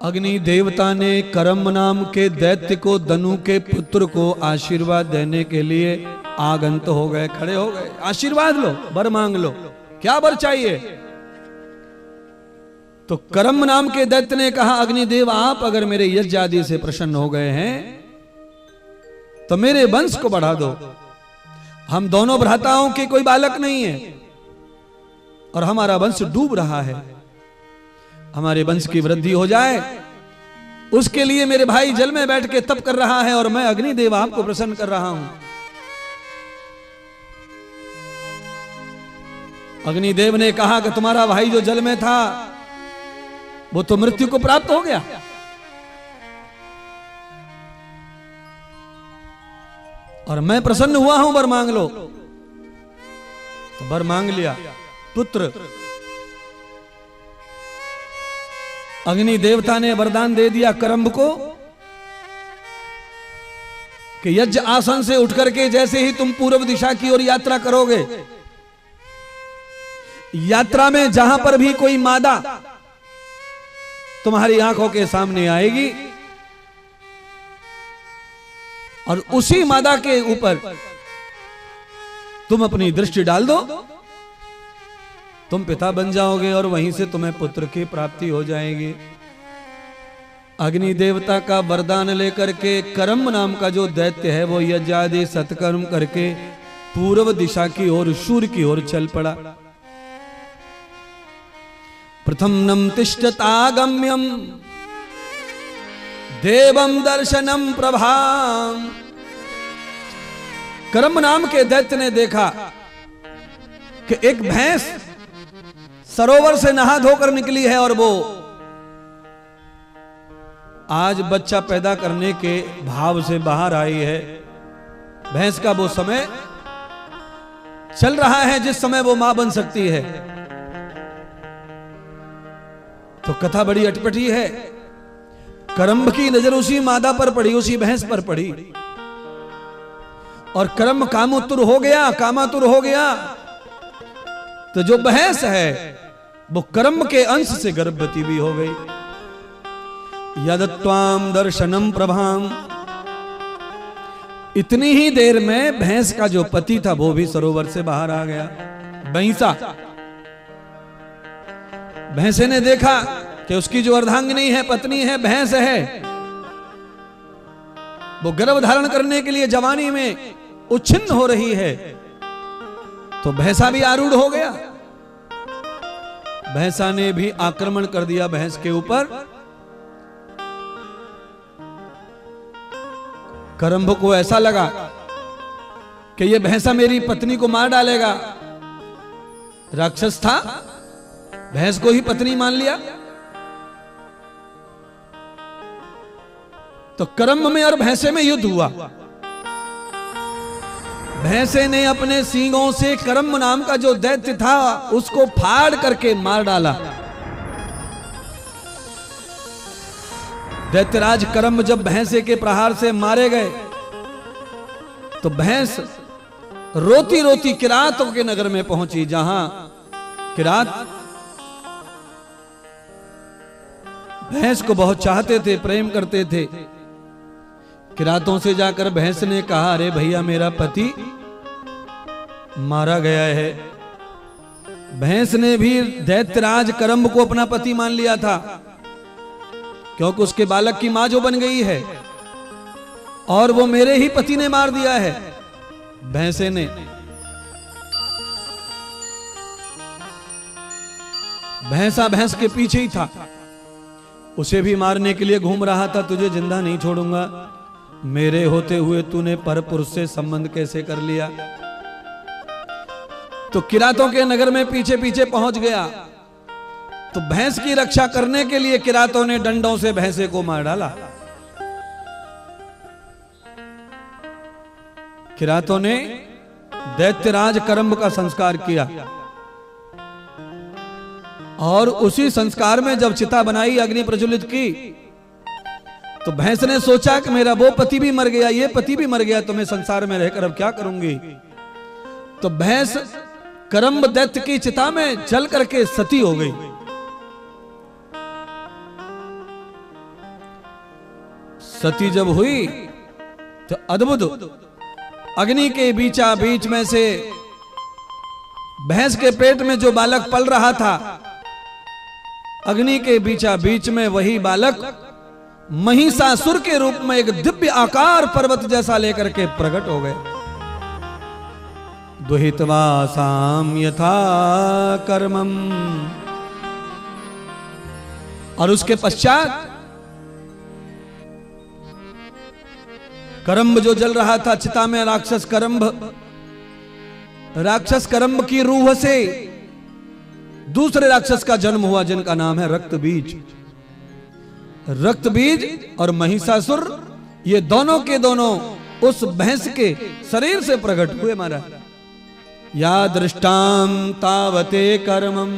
अग्नि देवता ने करम नाम के दैत्य को, धनु के पुत्र को आशीर्वाद देने के लिए आगंत हो गए, खड़े हो गए। आशीर्वाद लो, वर मांग लो, क्या वर चाहिए? तो करम नाम के दैत्य ने कहा, अग्निदेव आप अगर मेरे यज्ञ आदि से प्रसन्न हो गए हैं तो मेरे वंश को बढ़ा दो। हम दोनों भ्राताओं के कोई बालक नहीं है और हमारा वंश डूब रहा है। हमारे वंश की वृद्धि हो जाए उसके लिए मेरे भाई जल में बैठ के तप कर रहा है और मैं अग्निदेव आपको प्रसन्न कर रहा हूं। अग्निदेव ने कहा कि तुम्हारा भाई जो जल में था वो तो मृत्यु को प्राप्त हो गया, और मैं प्रसन्न हुआ हूं, वर मांग लो। तो वर मांग लिया, पुत्र। अग्नि देवता ने वरदान दे दिया करम्भ को कि यज्ञ आसन से उठ करके जैसे ही तुम पूर्व दिशा की ओर यात्रा करोगे, यात्रा में जहां पर भी कोई मादा तुम्हारी आंखों के सामने आएगी और उसी मादा के ऊपर तुम अपनी दृष्टि डाल दो, तुम पिता बन जाओगे और वहीं से तुम्हें पुत्र की प्राप्ति हो जाएगी। अग्नि देवता का वरदान लेकर के करम नाम का जो दैत्य है वो यज्ञ आदि सत्कर्म करके पूर्व दिशा की ओर, सूर्य की ओर चल पड़ा। प्रथम नम तिष्ठतागम्यम देवम दर्शनम प्रभाम। करम नाम के दैत्य ने देखा कि एक भैंस सरोवर से नहा धोकर निकली है और वो आज बच्चा पैदा करने के भाव से बाहर आई है। भैंस का वो समय चल रहा है जिस समय वो मां बन सकती है। तो कथा बड़ी अटपटी है। करम्भ की नजर उसी मादा पर पड़ी, उसी भैंस पर पड़ी, और करम्भ कामोत्तुर हो गया, कामातुर हो गया। तो जो भैंस है वो करम्भ के अंश से गर्भवती भी हो गई। यदत्वाम दर्शनम प्रभाम। इतनी ही देर में भैंस का जो पति था वो भी सरोवर से बाहर आ गया। भैंसा, भैंसे ने देखा कि उसकी जो अर्धांगिनी है, पत्नी है, भैंस है, वो गर्भ धारण करने के लिए जवानी में उच्छिन्न हो रही है। तो भैंसा भी आरूढ़ हो गया। भैंसा ने भी आक्रमण कर दिया भैंस के ऊपर। करम्भ को ऐसा लगा कि ये भैंसा मेरी पत्नी को मार डालेगा। राक्षस था, भैंस को ही पत्नी मान लिया। तो करम्भ में और भैंसे में युद्ध हुआ। भैंसे ने अपने सींगों से करम्भ नाम का जो दैत्य था उसको फाड़ करके मार डाला। दैत्यराज करम्भ जब भैंसे के प्रहार से मारे गए तो भैंस रोती रोती किरातों के नगर में पहुंची, जहां किरात भैंस को बहुत चाहते थे, प्रेम करते थे। किरातों से जाकर भैंस ने कहा, अरे भैया मेरा पति मारा गया है। भैंस ने भी दैत्यराज करम्भ को अपना पति मान लिया था, क्योंकि उसके बालक की मां जो बन गई है, और वो मेरे ही पति ने मार दिया है। भैंसे ने भैंसा भैंस के पीछे ही था, उसे भी मारने के लिए घूम रहा था। तुझे जिंदा नहीं छोड़ूंगा, मेरे होते हुए तूने परपुरुष से संबंध कैसे कर लिया। तो किरातों के नगर में पीछे पीछे पहुंच गया। तो भैंस की रक्षा करने के लिए किरातों ने डंडों से भैंसे को मार डाला। किरातों ने दैत्यराज करम्भ का संस्कार किया, और उसी संस्कार में जब चिता बनाई, अग्नि प्रज्वलित की, तो भैंस ने सोचा कि मेरा वो पति भी मर गया, ये पति भी मर गया, तो मैं संसार में रहकर अब क्या करूंगी। तो भैंस करम्भ दैत्य की चिता में जल करके सती हो गई। सती जब हुई तो अद्भुत अग्नि के बीचा बीच में से भैंस के पेट में जो बालक पल रहा था, अग्नि के बीचा बीच में वही बालक महिषासुर के रूप में एक दिव्य आकार पर्वत जैसा लेकर के प्रकट हो गए। दुहित्वा साम यथा कर्मम। और उसके पश्चात करम्ब जो जल रहा था चिता में, राक्षस करम्ब की रूह से दूसरे राक्षस का जन्म हुआ जिनका नाम है रक्तबीज। रक्तबीज और महिषासुर ये दोनों के दोनों उस भैंस के शरीर से प्रकट हुए। महाराज या दृष्टाम तावते कर्मम।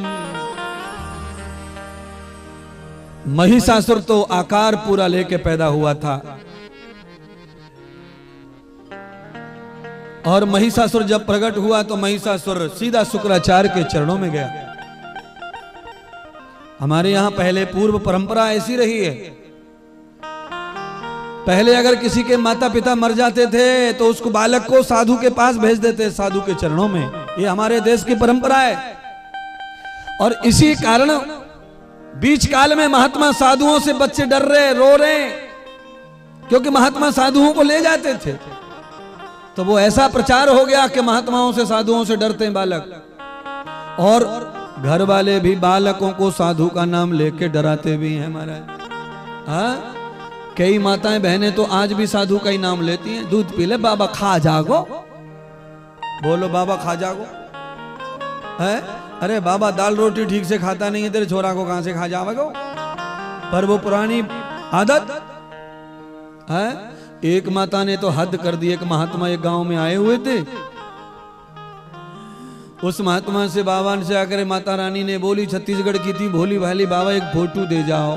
महिषासुर तो आकार पूरा लेके पैदा हुआ था, और महिषासुर जब प्रकट हुआ तो महिषासुर सीधा शुक्राचार्य के चरणों में गया। हमारे यहां पहले पूर्व परंपरा ऐसी रही है, पहले अगर किसी के माता पिता मर जाते थे तो उसको बालक को साधु के पास भेज देते, साधु के चरणों में। ये हमारे देश की परंपरा है। और इसी कारण बीच काल में महात्मा साधुओं से बच्चे डर रहे, रो रहे, क्योंकि महात्मा साधुओं को ले जाते थे। तो वो ऐसा प्रचार हो गया कि महात्माओं से साधुओं से डरते हैं बालक, और घर वाले भी बालकों को साधु का नाम लेके डराते भी हैं महाराज। हाँ, कई माताएं बहनें तो आज भी साधु का ही नाम लेती हैं। दूध पी ले बाबा, खा जागो, बोलो बाबा खा जागो। है अरे बाबा दाल रोटी ठीक से खाता नहीं है, तेरे छोरा को कहां से खा जाओगे। पर वो पुरानी आदत है। एक माता ने तो हद कर दी। एक महात्मा एक गांव में आए हुए थे, उस महात्मा से बाबा से आकर माता रानी ने बोली, छत्तीसगढ़ की थी, भोली भाली, बाबा एक फोटो दे जाओ।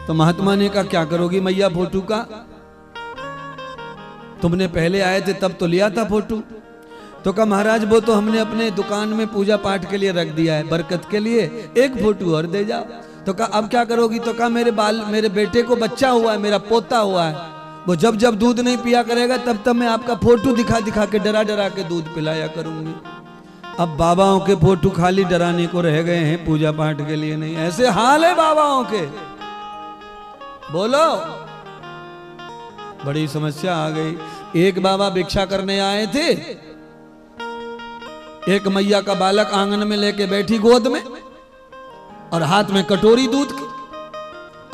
तो महात्मा ने कहा क्या करोगी मैया फोटो का, तुमने पहले आए थे तब तो लिया था फोटो। तो कहा महाराज वो तो हमने अपने दुकान में पूजा पाठ के लिए रख दिया है, बरकत के लिए, एक फोटो और दे जाओ। तो कहा अब क्या करोगी। तो कहा मेरे बेटे को बच्चा हुआ है, मेरा पोता हुआ है, वो जब जब दूध नहीं पिया करेगा तब तब मैं आपका फोटो दिखा दिखा के डरा डरा के दूध पिलाया करूंगी। अब बाबाओं के फोटो खाली डराने को रह गए हैं, पूजा पाठ के लिए नहीं। ऐसे हाल है बाबाओं के। बोलो, बड़ी समस्या आ गई। एक बाबा भिक्षा करने आए थे, एक मैया का बालक आंगन में लेके बैठी गोद में, और हाथ में कटोरी दूध की।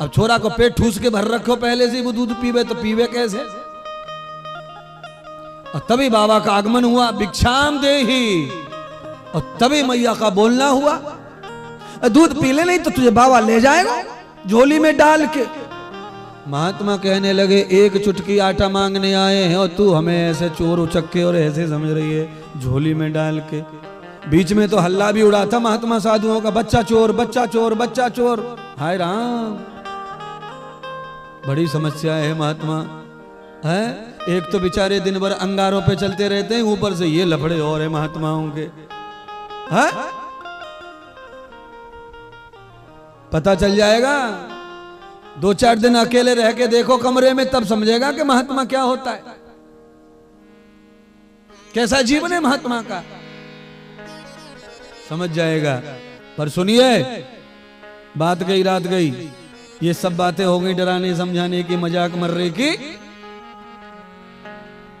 अब छोरा को पेट ठूस के भर रखो पहले से, वो दूध पीवे तो पीवे कैसे। और तभी बाबा का आगमन हुआ, भिक्षाम देहि। और तभी मैया का बोलना हुआ, दूध पी ले नहीं तो तुझे बाबा ले जाएगा झोली में डाल के। महात्मा कहने लगे एक चुटकी आटा मांगने आए हैं और तू हमें ऐसे चोर उचक्के और ऐसे समझ रही है, झोली में डाल के। बीच में तो हल्ला भी उड़ा था महात्मा साधुओं का, बच्चा चोर, बच्चा चोर, बच्चा चोर। हाय राम, बड़ी समस्या है महात्मा है। एक तो बेचारे दिन भर अंगारों पे चलते रहते हैं, ऊपर से ये लफड़े और है महात्माओं के। है पता चल जाएगा, 2-4 दिन अकेले रह के देखो कमरे में, तब समझेगा कि महात्मा क्या होता है, कैसा जीवन है महात्मा का, समझ जाएगा। पर सुनिए, बात गई रात गई, ये सब बातें हो गई डराने समझाने की, मजाक मर्रे की।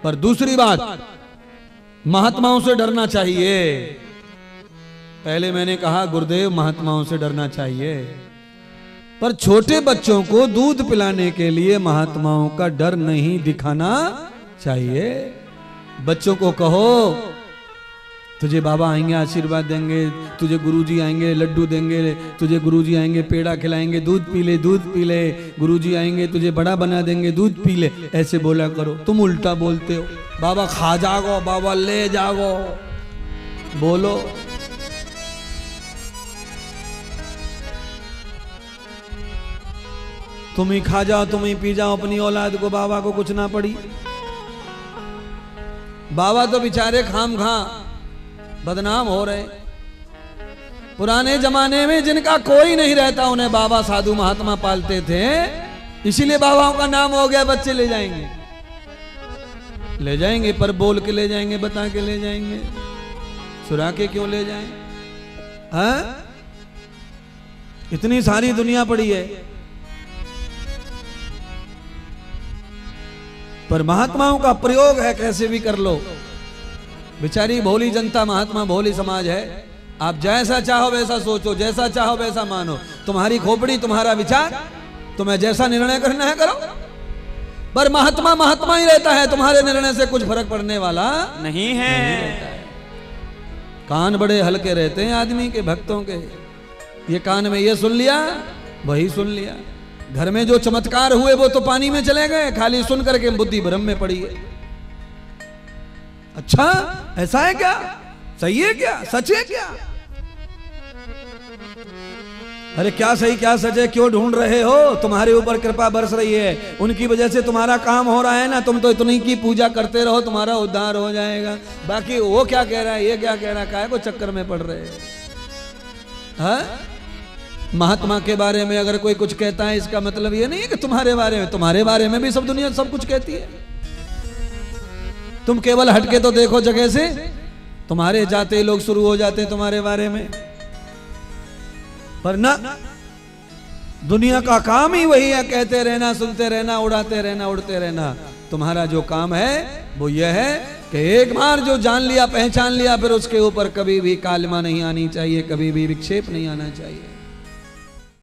पर दूसरी बात, महात्माओं से डरना चाहिए। पहले मैंने कहा गुरुदेव महात्माओं से डरना चाहिए, पर छोटे बच्चों को दूध पिलाने के लिए महात्माओं का डर नहीं दिखाना चाहिए। बच्चों को कहो तुझे बाबा आएंगे आशीर्वाद देंगे, तुझे गुरुजी आएंगे लड्डू देंगे, तुझे गुरुजी आएंगे पेड़ा खिलाएंगे, दूध पी ले, दूध पी ले, गुरुजी आएंगे तुझे बड़ा बना देंगे, दूध पी ले, ऐसे बोला करो। तुम उल्टा बोलते हो, बाबा खा जागो, बाबा ले जागो, बोलो। तुम ही खा जाओ, तुम ही पी जाओ अपनी औलाद को, बाबा को कुछ ना पड़ी। बाबा तो बेचारे खाम खा बदनाम हो रहे। पुराने जमाने में जिनका कोई नहीं रहता उन्हें बाबा साधु महात्मा पालते थे, इसीलिए बाबाओं का नाम हो गया, बच्चे ले जाएंगे, ले जाएंगे, पर बोल के ले जाएंगे, बता के ले जाएंगे, सुरा के क्यों ले जाएं? हाँ, इतनी सारी दुनिया पड़ी है। पर महात्माओं का प्रयोग है, कैसे भी कर लो। बेचारी भोली जनता, महात्मा भोली समाज है। आप जैसा चाहो वैसा सोचो, जैसा चाहो वैसा मानो, तुम्हारी खोपड़ी, तुम्हारा विचार, तुम्हें जैसा निर्णय करना है करो। पर महात्मा महात्मा ही रहता है, तुम्हारे निर्णय से कुछ फर्क पड़ने वाला नहीं है। कान बड़े हल्के रहते हैं आदमी के, भक्तों के। ये कान में ये सुन लिया, वही सुन लिया। घर में जो चमत्कार हुए वो तो पानी में चले गए, खाली सुन करके बुद्धि भ्रम में पड़ी है। अच्छा, ऐसा है क्या? सही है क्या? सच है क्या? अरे क्या सही क्या सच है, क्यों ढूंढ रहे हो? तुम्हारे ऊपर कृपा बरस रही है, उनकी वजह से तुम्हारा काम हो रहा है ना। तुम तो इतनी की पूजा करते रहो, तुम्हारा उद्धार हो जाएगा। बाकी वो क्या कह रहा है, ये क्या कह रहा है, काहे को चक्कर में पड़ रहे हो? हाँ? महात्मा के बारे में अगर कोई कुछ कहता है, इसका मतलब ये नहीं है कि तुम्हारे बारे में भी सब दुनिया सब कुछ कहती है। तुम केवल हटके तो देखो जगह से, तुम्हारे जाते लोग शुरू हो जाते हैं तुम्हारे बारे में। पर ना, दुनिया का काम ही वही है, कहते रहना, सुनते रहना, उड़ाते रहना, उड़ते रहना। तुम्हारा जो काम है वो यह है कि एक बार जो जान लिया, पहचान लिया, फिर उसके ऊपर कभी भी कालिमा नहीं आनी चाहिए, कभी भी विक्षेप नहीं आना चाहिए।